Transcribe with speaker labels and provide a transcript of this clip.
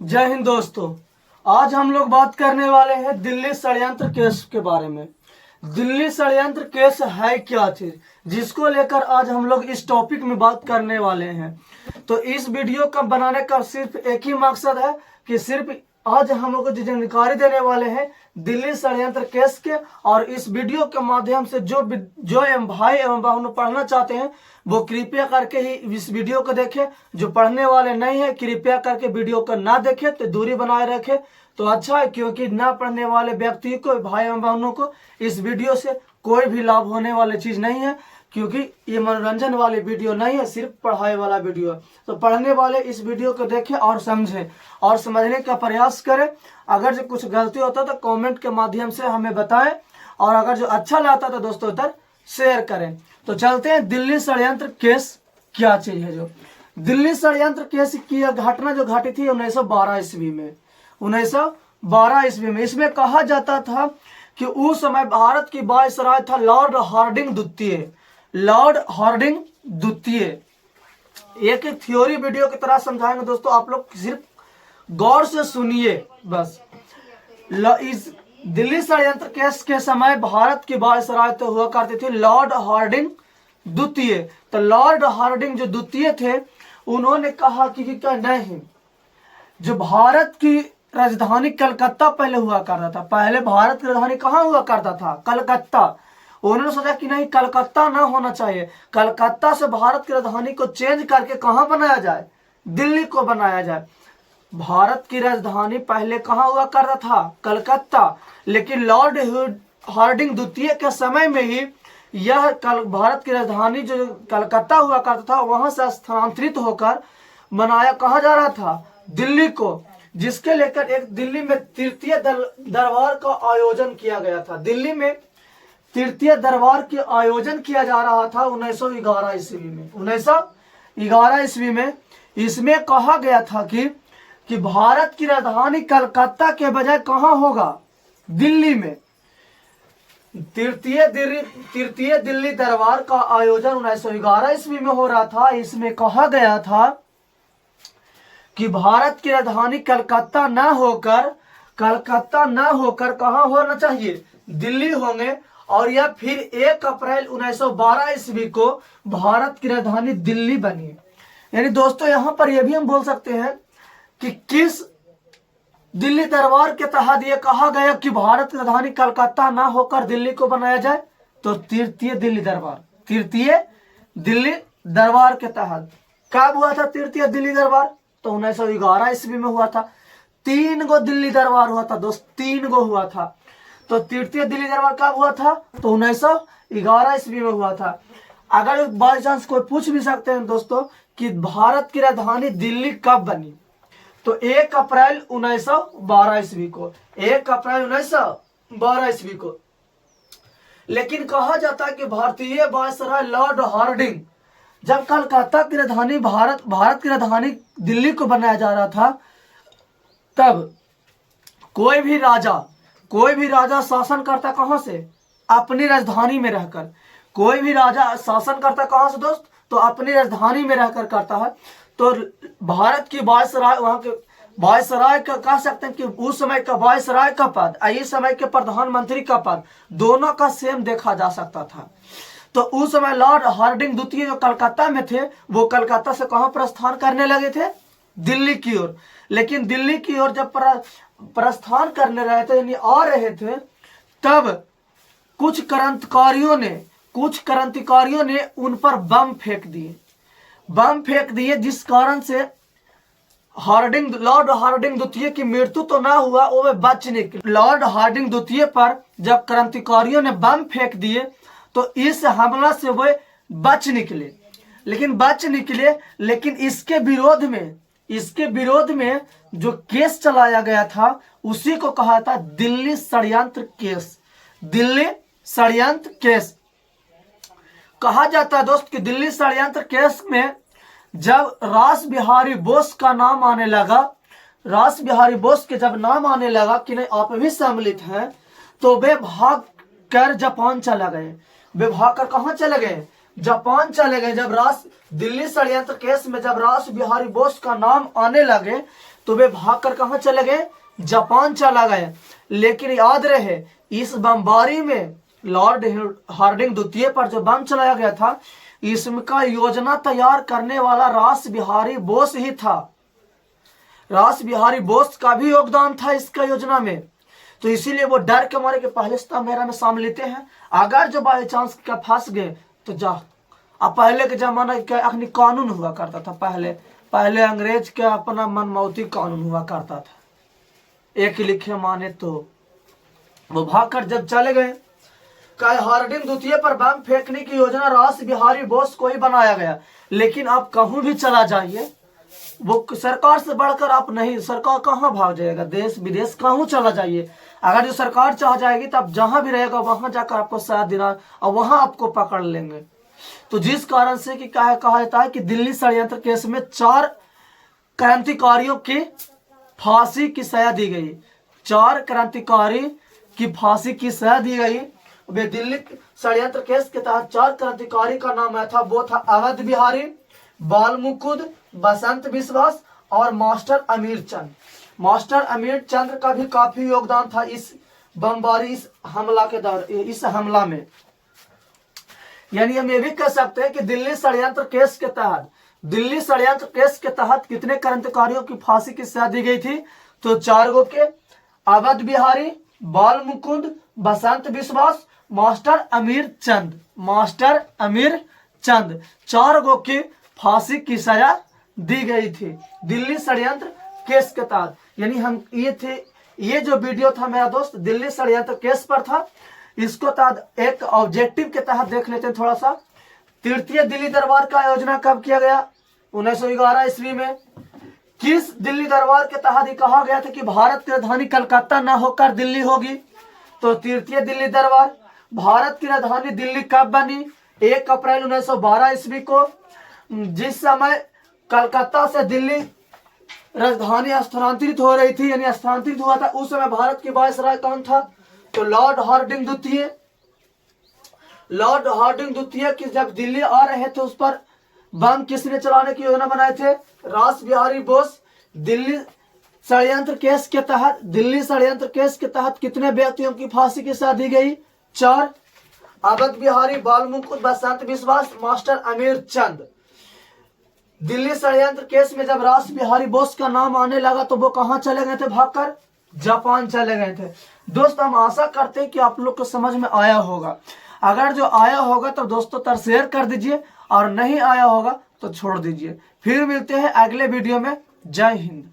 Speaker 1: जय हिंद दोस्तों। आज हम लोग बात करने वाले हैं दिल्ली षड्यंत्र केस के बारे में। दिल्ली षड्यंत्र केस है क्या चीज, जिसको लेकर आज हम लोग इस टॉपिक में बात करने वाले हैं। तो इस वीडियो का बनाने का सिर्फ एक ही मकसद है कि सिर्फ आज हम लोग को जानकारी देने वाले हैं दिल्ली षड्यंत्र केस के। और इस वीडियो के माध्यम से जो भाई एवं बहनों पढ़ना चाहते हैं वो कृपया करके ही इस वीडियो को देखें। जो पढ़ने वाले नहीं है कृपया करके वीडियो को ना देखें, तो दूरी बनाए रखें तो अच्छा है, क्योंकि ना पढ़ने वाले व्यक्ति को, भाई एवं बहनों को इस वीडियो से कोई भी लाभ होने वाली चीज नहीं है, क्योंकि ये मनोरंजन वाली वीडियो नहीं है, सिर्फ पढ़ाई वाला वीडियो है। तो पढ़ने वाले इस वीडियो को देखें और समझें और समझने का प्रयास करें। अगर जो कुछ गलती होता है तो कमेंट के माध्यम से हमें बताएं, और अगर जो अच्छा लगता है तो दोस्तों तक शेयर करें। तो चलते हैं दिल्ली षड्यंत्र केस क्या चीज है। जो दिल्ली षड्यंत्र केस की घटना जो घटी थी 1912 ईस्वी में, 1912 ईस्वी में। इसमें कहा जाता था कि उस समय भारत की वायसराय था लॉर्ड हार्डिंग द्वितीय। लॉर्ड हार्डिंग द्वितीय एक थ्योरी वीडियो की तरह समझाएंगे दोस्तों, आप लोग सिर्फ गौर से सुनिए बस। इस दिल्ली षड्यंत्र केस के समय भारत की वायसराय तो हुआ करती थी लॉर्ड हार्डिंग द्वितीय। तो लॉर्ड हार्डिंग जो द्वितीय थे उन्होंने कहा कि नहीं, जो भारत की राजधानी कलकत्ता पहले हुआ करता था, पहले भारत की राजधानी कहाँ हुआ करता था? कलकत्ता। उन्होंने सोचा कि नहीं, कलकत्ता ना होना चाहिए, कलकत्ता से भारत की राजधानी को चेंज करके कहाँ बनाया जाए? दिल्ली को बनाया जाए। भारत की राजधानी पहले कहाँ हुआ करता था? कलकत्ता। लेकिन लॉर्ड हार्डिंग द्वितीय के समय में ही यह भारत की राजधानी जो कलकत्ता हुआ करता था वहां से स्थानांतरित होकर बनाया कहा जा रहा था? दिल्ली को। जिसके लेकर एक दिल्ली में तृतीय दरबार का आयोजन किया गया था। दिल्ली में तृतीय दरबार के आयोजन किया जा रहा था 1911 ईस्वी में। 1911 ईस्वी में इसमें कहा गया था कि भारत की राजधानी कलकत्ता के बजाय कहाँ होगा? दिल्ली में। तृतीय दिल्ली दरबार का आयोजन 1911 ईस्वी में हो रहा था। इसमें कहा गया था कि भारत की राजधानी कलकत्ता ना होकर कहाँ होना चाहिए? दिल्ली होंगे। और यह फिर 1 अप्रैल 1912 ईस्वी को भारत की राजधानी दिल्ली बनी। यानी दोस्तों यहाँ पर यह भी हम बोल सकते हैं कि किस दिल्ली दरबार के तहत यह कहा गया कि भारत की राजधानी कलकत्ता ना होकर दिल्ली को बनाया जाए? तो तृतीय दिल्ली दरबार के तहत। कब हुआ था तृतीय दिल्ली दरबार? तो 1911 ईस्वी में हुआ था। 3 गो दिल्ली दरबार हुआ था दोस्त, 3 गो हुआ था। तो तृतीय दिल्ली दरबार कब हुआ था? तो 1911 ईस्वी में हुआ था। अगर बाई चांस कोई पूछ भी सकते हैं दोस्तों कि भारत की राजधानी दिल्ली कब बनी, तो 1 अप्रैल 1912 ईस्वी को। 1 अप्रैल 1912 ईस्वी को। लेकिन कहा जाता है कि भारतीय वायसराय लॉर्ड हार्डिंग जब कलकत्ता की राजधानी भारत की राजधानी दिल्ली को बनाया जा रहा था, तब कोई भी राजा शासन करता कहां से? अपनी राजधानी में रहकर। कोई भी राजा शासन करता कहां से दोस्त? तो अपनी राजधानी में रहकर करता है। तो भारत की वायसराय, वहां के वायसराय का कह सकते हैं कि उस समय का वायसराय का पद, इस समय के प्रधानमंत्री का पद, दोनों का सेम देखा जा सकता था। तो उस समय लॉर्ड हार्डिंग द्वितीय जो कलकत्ता में थे वो कलकत्ता से कहां प्रस्थान करने लगे थे? दिल्ली की ओर। लेकिन दिल्ली की ओर जब प्रस्थान करने रहे थे, यानी आ रहे थे, तब कुछ क्रांतिकारियों ने उन पर बम फेंक दिए, जिस कारण से लॉर्ड हार्डिंग द्वितीय की मृत्यु तो ना हुआ, वो वे बच निकले। लॉर्ड हार्डिंग द्वितीय पर जब क्रांतिकारियों ने बम फेंक दिए तो इस हमला से वे बच निकले। लेकिन इसके विरोध में जो केस चलाया गया था उसी को कहा था दिल्ली षड्यंत्र केस। दिल्ली षड्यंत्र केस कहा जाता है दोस्त कि दिल्ली षड्यंत्र केस में जब रास बिहारी बोस का नाम आने लगा, रास बिहारी बोस के जब नाम आने लगा कि नहीं आप भी सम्मिलित हैं, तो वे भाग कर जापान चला गए। वे भाग कर कहाँ चले गए? जापान चले गए। जब दिल्ली षड्यंत्र केस में जब रास बिहारी बोस का नाम आने लगे तो वे भागकर कहाँ चले गए, जापान चला गए। लेकिन याद रहे इस बमबारी में लॉर्ड हार्डिंग द्वितीय पर जो बम चलाया गया था, इसका योजना तैयार करने वाला रास बिहारी बोस ही था। रास बिहारी बोस का भी योगदान था इसका योजना में। तो इसीलिए वो डर के मारे कि पहले मेरा में शामिल लेते हैं, अगर जो बाई चांस का फंस गए तो जा। अब पहले के जमाना का अखनी कानून हुआ करता था, पहले अंग्रेज का अपना मनमौती कानून हुआ करता था, एक लिखे माने। तो वो भागकर जब चले गए, हार्डिंग द्वितीय पर बम फेंकने की योजना रास बिहारी बोस को ही बनाया गया। लेकिन आप कहूं भी चला जाइए, वो सरकार से बढ़कर आप नहीं, सरकार कहाँ भाग जाएगा, देश विदेश कहूं चला जाइए, अगर जो सरकार चाह जाएगी तब जहां भी रहेगा वहां जाकर आपको साथ देना और वहां आपको पकड़ लेंगे। तो जिस कारण से कि कहा जाता है कि दिल्ली षड्यंत्र केस में 4 क्रांतिकारियों की फांसी की सजा दी गई। 4 क्रांतिकारी की फांसी की सजा दी गई। वे दिल्ली षड्यंत्र केस के तहत 4 क्रांतिकारी का नाम आया था, वो था अवध बिहारी, बाल मुकुंद, बसंत विश्वास और मास्टर अमीर चंद। मास्टर अमीर चंद्र का भी काफी योगदान था इस बमबारी, इस हमला के दौरान, इस हमला में। यानी हम ये भी कह सकते हैं कि दिल्ली षड्यंत्र केस के तहत कितने क्रांतिकारियों की फांसी की सजा दी गई थी, तो 4 गो के, अवध बिहारी, बाल मुकुंद, बसंत विश्वास, मास्टर अमीर चंद 4 गो की फांसी की सजा दी गई थी दिल्ली षड्यंत्र केस के तहत। यानी हम ये जो वीडियो था मेरा दोस्त दिल्ली षड्यंत्र केस पर था। इसको तहत एक ऑब्जेक्टिव के तहत देख लेते हैं थोड़ा सा। तृतीय दिल्ली दरबार का आयोजना कब किया गया, 1911 ईस्वी में। किस दिल्ली दरबार के तहत ये कहा गया था कि भारत की राजधानी कलकत्ता न होकर दिल्ली होगी, तो तृतीय दिल्ली दरबार। भारत की राजधानी दिल्ली कब बनी, 1 अप्रैल 1912 ईस्वी को। जिस समय कलकत्ता से दिल्ली राजधानी स्थानांतरित हो रही थी, यानी स्थानांतरित हुआ था, उस समय भारत की वायसराय कौन था, तो लॉर्ड हार्डिंग द्वितीय की जब दिल्ली आ रहे थे उस पर बम किसने चलाने की योजना बनाए थे, रास बिहारी बोस। दिल्ली षड्यंत्र केस के तहत कितने व्यक्तियों की फांसी की सजा दी गई, 4, अवध बिहारी, बाल मुकुंद, बसंत विश्वास, मास्टर अमीर चंद। दिल्ली षड्यंत्र केस में जब रास बिहारी बोस का नाम आने लगा तो वो कहां चले गए थे, भागकर जापान चले गए थे। दोस्त हम आशा करते हैं कि आप लोग को समझ में आया होगा। अगर जो आया होगा तो दोस्तों तर शेयर कर दीजिए, और नहीं आया होगा तो छोड़ दीजिए। फिर मिलते हैं अगले वीडियो में। जय हिंद।